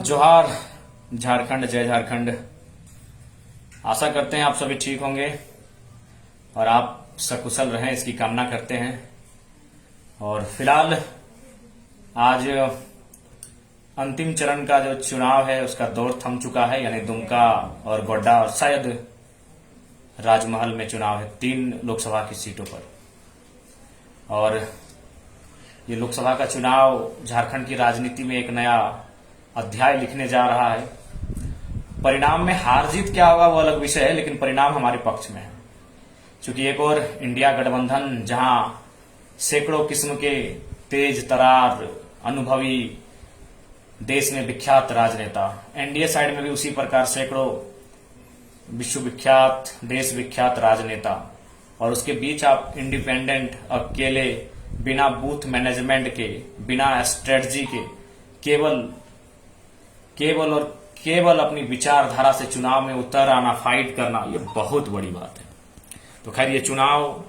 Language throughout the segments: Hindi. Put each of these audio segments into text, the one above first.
जोहार झारखंड, जय झारखंड। आशा करते हैं आप सभी ठीक होंगे और आप सकुशल रहें, इसकी कामना करते हैं। और फिलहाल आज अंतिम चरण का जो चुनाव है उसका दौर थम चुका है, यानी दुमका और गोड्डा और शायद राजमहल में चुनाव है 3 लोकसभा की सीटों पर। और ये लोकसभा का चुनाव झारखंड की राजनीति में एक नया अध्याय लिखने जा रहा है। परिणाम में हार जीत क्या होगा वो अलग विषय है, लेकिन परिणाम हमारे पक्ष में है। क्योंकि एक और इंडिया गठबंधन जहां सैकड़ों किस्म के तेज तरार अनुभवी देश में विख्यात राजनेता, एनडीए साइड में भी उसी प्रकार सैकड़ों विश्वविख्यात देश विख्यात राजनेता, और उसके बीच आप इंडिपेंडेंट अकेले बिना बूथ मैनेजमेंट के, बिना स्ट्रेटजी के केवल अपनी विचारधारा से चुनाव में उतर आना, फाइट करना, ये बहुत बड़ी बात है। तो खैर ये चुनाव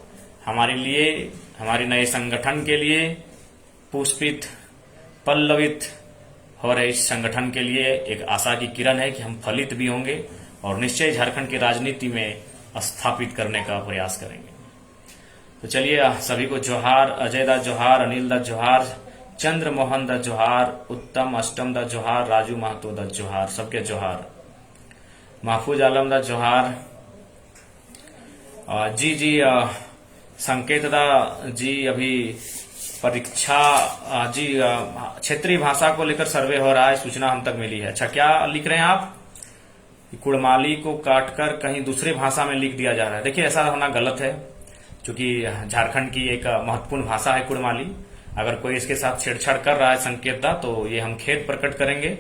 हमारे लिए, हमारे नए संगठन के लिए पुष्पित पल्लवित हो रहे इस संगठन के लिए एक आशा की किरण है कि हम फलित भी होंगे और निश्चय झारखंड की राजनीति में स्थापित करने का प्रयास करेंगे। तो चलिए सभी को जोहार, अजय दा जोहार, अनिल दा जोहार, चंद्र मोहन दा जोहार, उत्तम अष्टम दा जोहार, राजू महतो दा जोहार, सबके जोहार, महफूज आलम दा जोहार। जी संकेत दा जी, अभी परीक्षा जी क्षेत्रीय भाषा को लेकर सर्वे हो रहा है, सूचना हम तक मिली है। अच्छा, क्या लिख रहे हैं आप? कुड़माली को काटकर कहीं दूसरी भाषा में लिख दिया जा रहा है। देखिए, ऐसा होना गलत है, क्योंकि झारखंड की एक महत्वपूर्ण भाषा है कुड़माली। अगर कोई इसके साथ छेड़छाड़ कर रहा है संकेतदा, तो ये हम खेद प्रकट करेंगे।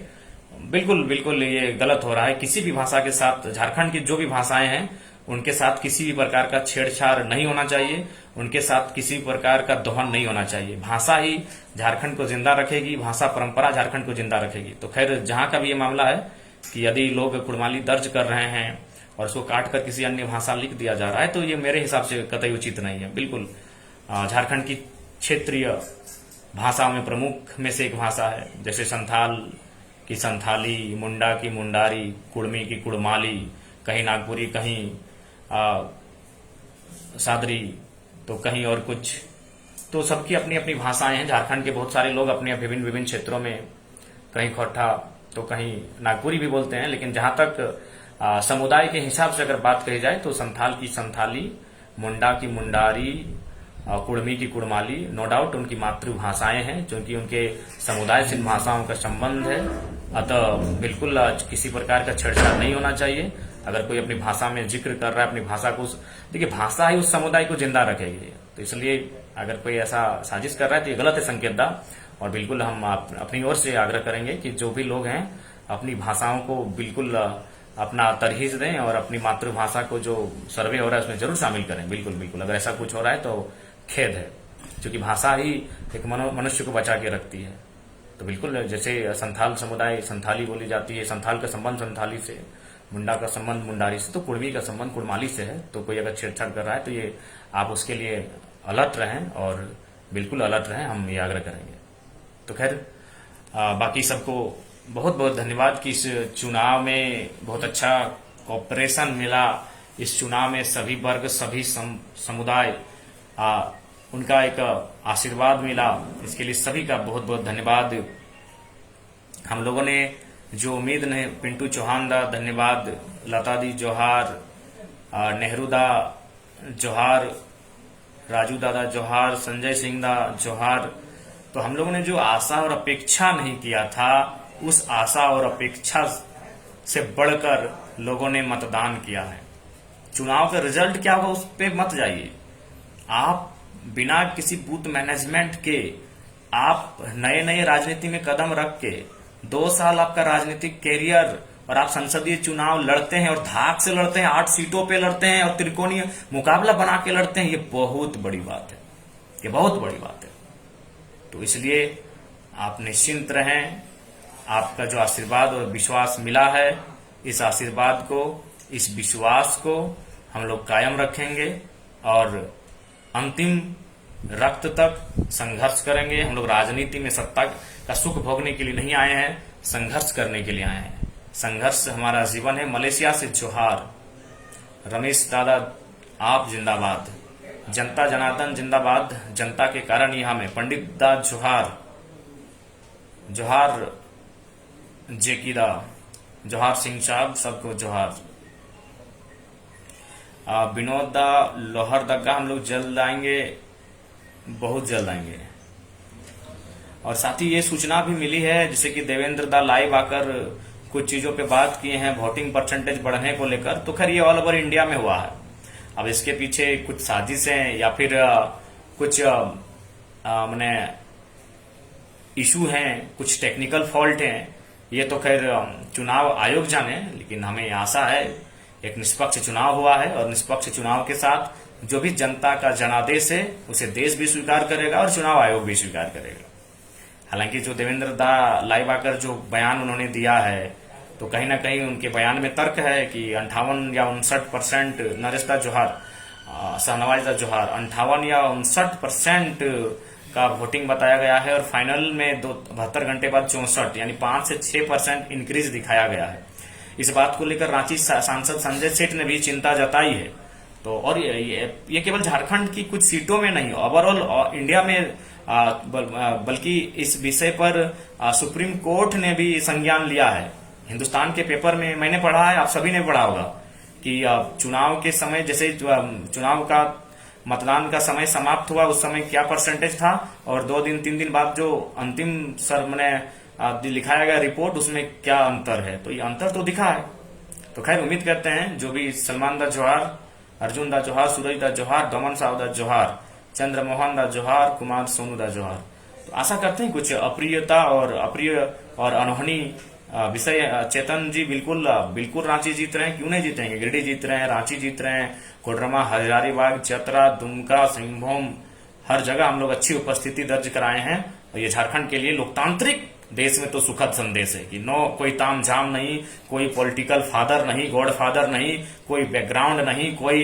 बिल्कुल बिल्कुल ये गलत हो रहा है। किसी भी भाषा के साथ, झारखंड की जो भी भाषाएं हैं उनके साथ किसी भी प्रकार का छेड़छाड़ नहीं होना चाहिए, उनके साथ किसी भी प्रकार का दोहन नहीं होना चाहिए। भाषा ही झारखंड को जिंदा रखेगी, भाषा परंपरा झारखंड को जिंदा रखेगी। तो खैर, जहां का भी ये मामला है कि यदि लोग कुड़माली दर्ज कर रहे हैं और उसको काट कर किसी अन्य भाषा लिख दिया जा रहा है, तो ये मेरे हिसाब से कतई उचित नहीं है। बिल्कुल झारखंड की क्षेत्रीय भाषाओं में प्रमुख में से एक भाषा है। जैसे संथाल की संथाली, मुंडा की मुंडारी, कुड़मी की कुड़माली, कहीं नागपुरी, कहीं सादरी, तो कहीं और कुछ। तो सबकी अपनी अपनी भाषाएं हैं। झारखंड के बहुत सारे लोग अपने विभिन्न विभिन्न क्षेत्रों में कहीं खोटा तो कहीं नागपुरी भी बोलते हैं। लेकिन जहां तक समुदाय के हिसाब से अगर बात कही जाए तो संथाल की संथाली, मुंडा की मुंडारी, कुड़मी की कुड़माली, नो डाउट उनकी मातृभाषाएं हैं, क्योंकि उनके समुदाय से इन भाषाओं का संबंध है। अतः बिल्कुल किसी प्रकार का छेड़छाड़ नहीं होना चाहिए। अगर कोई अपनी भाषा में जिक्र कर रहा है, अपनी भाषा को, देखिए भाषा ही उस समुदाय को जिंदा रखेगी। तो इसलिए अगर कोई ऐसा साजिश कर रहा है तो ये गलत है संकेतदा। और बिल्कुल हम अपनी ओर से आग्रह करेंगे कि जो भी लोग हैं अपनी भाषाओं को बिल्कुल अपना तरहीज दें और अपनी मातृभाषा को जो सर्वे हो रहा है उसमें जरूर शामिल करें। बिल्कुल बिल्कुल, अगर ऐसा कुछ हो रहा है तो खेद है, क्योंकि भाषा ही एक मनुष्य को बचा के रखती है। तो बिल्कुल, जैसे संथाल समुदाय संथाली बोली जाती है, संथाल का संबंध संथाली से, मुंडा का संबंध मुंडारी से, तो कुड़मी का संबंध कुड़माली से है। तो कोई अगर छेड़छाड़ कर रहा है तो ये आप उसके लिए अलर्ट रहें और बिल्कुल अलर्ट रहें, हम ये आग्रह करेंगे। तो खैर बाकी सबको बहुत बहुत धन्यवाद कि इस चुनाव में बहुत अच्छा कॉपरेशन मिला। इस चुनाव में सभी वर्ग, सभी समुदाय उनका एक आशीर्वाद मिला, इसके लिए सभी का बहुत बहुत धन्यवाद। हम लोगों ने जो उम्मीद नहीं, पिंटू चौहान दा धन्यवाद, लता दी जोहार, नेहरू दा जोहार, राजू दादा जोहार, संजय सिंह दा जोहार। तो हम लोगों ने जो आशा और अपेक्षा नहीं किया था, उस आशा और अपेक्षा से बढ़कर लोगों ने मतदान किया है। चुनाव का रिजल्ट क्या होगा उस पर मत जाइए। आप बिना किसी बूथ मैनेजमेंट के, आप नए नए राजनीति में कदम रख के 2 साल आपका राजनीतिक कैरियर, और आप संसदीय चुनाव लड़ते हैं और धाक से लड़ते हैं, 8 सीटों पे लड़ते हैं और त्रिकोणीय मुकाबला बना के लड़ते हैं। ये बहुत बड़ी बात है, ये बहुत बड़ी बात है। तो इसलिए आप निश्चिंत रहें। आपका जो आशीर्वाद और विश्वास मिला है, इस आशीर्वाद को, इस विश्वास को हम लोग कायम रखेंगे और अंतिम रक्त तक संघर्ष करेंगे। हम लोग राजनीति में सत्ता का सुख भोगने के लिए नहीं आए हैं, संघर्ष करने के लिए आए हैं। संघर्ष हमारा जीवन है। मलेशिया से जोहार। रमेश दादा आप जिंदाबाद। जनता जनार्दन जिंदाबाद। जनता के कारण यहाँ में। पंडित दा जोहार। जोहार जेकी दा। जोहार सिंह साहब, सबको जोहार। विनोद दा लोहर दग्गा, हम लोग जल्द आएंगे, बहुत जल्द आएंगे। और साथ ही ये सूचना भी मिली है जैसे कि देवेंद्र दा लाइव आकर कुछ चीजों पे बात किए हैं वोटिंग परसेंटेज बढ़ने को लेकर। तो खैर ये ऑल ओवर इंडिया में हुआ है। अब इसके पीछे कुछ साजिशें या फिर कुछ मैंने इशू हैं, कुछ टेक्निकल फॉल्ट हैं, ये तो खैर चुनाव आयोग जाने। लेकिन हमें आशा है एक निष्पक्ष चुनाव हुआ है और निष्पक्ष चुनाव के साथ जो भी जनता का जनादेश है उसे देश भी स्वीकार करेगा और चुनाव आयोग भी स्वीकार करेगा। हालांकि जो देवेंद्र दा लाइव आकर जो बयान उन्होंने दिया है तो कहीं ना कहीं उनके बयान में तर्क है कि 58 या 59% नरेश दा जोहार, शाहनवाज दा जोहार 58 या 59% का वोटिंग बताया गया है और फाइनल में 72 घंटे बाद 64 यानी 5 से 6% इंक्रीज दिखाया गया है। इस बात को लेकर रांची सांसद संजय सेठ ने भी चिंता जताई है। तो और ये केवल झारखंड की कुछ सीटों में नहीं, ओवरऑल इंडिया में बल्कि इस विषय पर सुप्रीम कोर्ट ने भी संज्ञान लिया है। हिंदुस्तान के पेपर में मैंने पढ़ा है, आप सभी ने पढ़ा होगा कि चुनाव के समय जैसे चुनाव का मतदान का समय समाप्त हुआ उस समय क्या परसेंटेज था और 2 दिन 3 दिन बाद जो अंतिम लिखाया गया रिपोर्ट उसमें क्या अंतर है। तो ये अंतर तो दिखा है। तो खैर उम्मीद करते हैं जो भी सलमान दा जोहार, अर्जुन दा जोहार, सूरज दा जोहार, दमन साहब दा जोहार, चंद्रमोहन दा जोहार, कुमार सोनू दा जोहार। तो आशा करते हैं कुछ अप्रियता और अप्रिय और अनहोनी विषय। चेतन जी बिल्कुल रांची जीत रहे हैं, क्यों नहीं जीतेंगे। गिरिडीह जीत रहे हैं, रांची जीत रहे हैं, कोडरमा, हजारीबाग, चतरा, दुमका, सिंहभूम, हर जगह हम लोग अच्छी उपस्थिति दर्ज कराए हैं। और ये झारखंड के लिए लोकतांत्रिक देश में तो सुखद संदेश है कि नो कोई ताम झाम नहीं, कोई पॉलिटिकल फादर नहीं, गॉड फादर नहीं, कोई बैकग्राउंड नहीं, कोई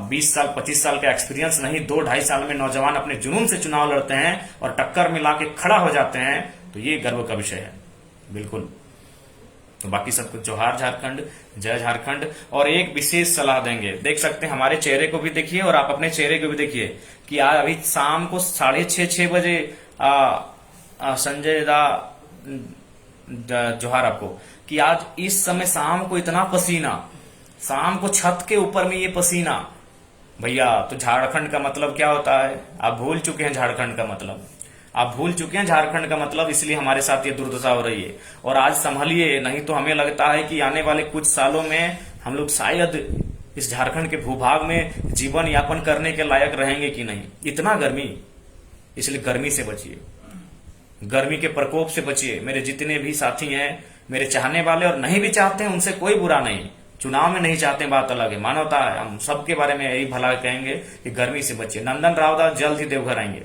20 साल 25 साल का एक्सपीरियंस नहीं, 2-2.5 साल में नौजवान अपने जुनून से चुनाव लड़ते हैं और टक्कर मिला के खड़ा हो जाते हैं। तो ये गर्व का विषय है बिल्कुल। तो बाकी सबको जोहार झारखंड, जय झारखंड। और एक विशेष सलाह देंगे, देख सकते हैं हमारे चेहरे को भी देखिए और आप अपने चेहरे को भी देखिए कि आज अभी शाम को 6:30 बजे संजय दा जोहार आपको कि आज इस समय शाम को इतना पसीना, शाम को छत के ऊपर में ये पसीना भैया। तो झारखंड का मतलब क्या होता है आप भूल चुके हैं। झारखंड का मतलब आप भूल चुके हैं। झारखंड का मतलब इसलिए हमारे साथ ये दुर्दशा हो रही है। और आज संभलिए, नहीं तो हमें लगता है कि आने वाले कुछ सालों में हम लोग शायद इस झारखंड के भूभाग में जीवन यापन करने के लायक रहेंगे कि नहीं। इतना गर्मी, इसलिए गर्मी से बचिए, गर्मी के प्रकोप से बचिए। मेरे जितने भी साथी हैं, मेरे चाहने वाले और नहीं भी चाहते हैं, उनसे कोई बुरा नहीं। चुनाव में नहीं चाहते बात अलग है, मानवता है। हम सबके बारे में यही भला कहेंगे कि गर्मी से बचिए। नंदन राव दा जल्द ही देवघर आएंगे,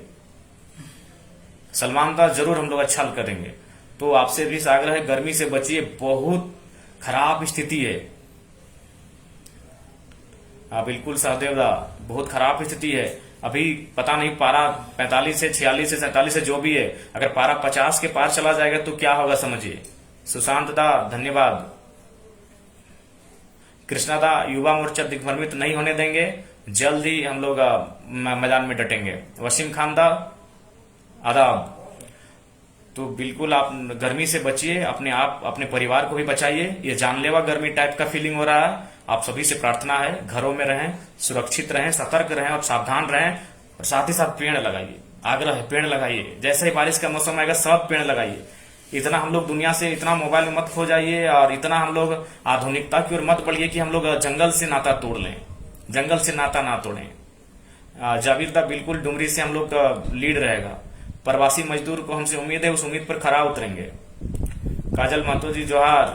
सलमान दा जरूर हम लोग अच्छा करेंगे। तो आपसे भी आग्रह है गर्मी से बचिए, बहुत खराब स्थिति है। बिल्कुल सहदेव दा, बहुत खराब स्थिति है। अभी पता नहीं पारा 45 से 46 से 47 से जो भी है, अगर पारा 50 के पार चला जाएगा तो क्या होगा समझिए। सुशांत दा धन्यवाद। कृष्णा दा युवा मोर्चा दिग्भ्रमित नहीं होने देंगे, जल्द ही हम लोग मैदान में डटेंगे। वसीम खान दा आदाब। तो बिल्कुल आप गर्मी से बचिए, अपने आप अपने परिवार को भी बचाइए। ये जानलेवा गर्मी टाइप का फीलिंग हो रहा है। आप सभी से प्रार्थना है घरों में रहें, सुरक्षित रहें, सतर्क रहें और सावधान रहें। और साथ ही साथ पेड़ लगाइए, आग्रह है पेड़ लगाइए। जैसे ही बारिश का मौसम आएगा सब पेड़ लगाइए। इतना हम लोग दुनिया से, इतना मोबाइल में मत खो जाइए और इतना हम लोग आधुनिकता की ओर मत बढ़िए कि हम लोग जंगल से नाता तोड़ लें। जंगल से नाता ना तोड़ें। जाविर दा बिल्कुल डुमरी से हम लोग का लीड रहेगा। प्रवासी मजदूर को हमसे उम्मीद है, उस उम्मीद पर खरा उतरेंगे। काजल महतो जी जोहार।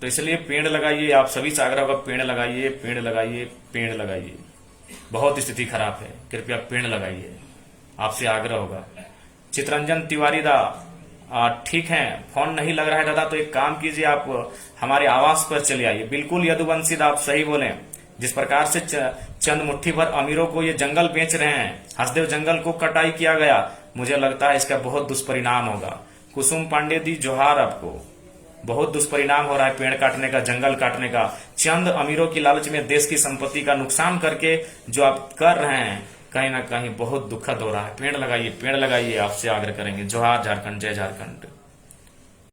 तो इसलिए पेड़ लगाइए, आप सभी से आग्रह होगा पेड़ लगाइए, पेड़ लगाइए, पेड़ लगाइए। बहुत स्थिति खराब है, कृपया पेड़ लगाइए, आपसे आग्रह होगा। चित्रंजन तिवारी दा ठीक है, फोन नहीं लग रहा है दादा, तो एक काम कीजिए, आप हमारे आवास पर चले आइए। बिल्कुल यदुवंशी दा आप सही बोले। जिस प्रकार से चंद मुट्ठी भर अमीरों को ये जंगल बेच रहे हैं, हसदेव जंगल को कटाई किया गया, मुझे लगता है इसका बहुत दुष्परिणाम होगा। कुसुम पांडे दी जोहार आपको। बहुत दुष्परिणाम हो रहा है पेड़ काटने का, जंगल काटने का, चंद अमीरों की लालच में देश की संपत्ति का नुकसान करके जो आप कर रहे हैं कहीं ना कहीं बहुत दुखद हो रहा है। पेड़ लगाइए, पेड़ लगाइए, आपसे आग्रह करेंगे। जोहार झारखंड, जय झारखंड।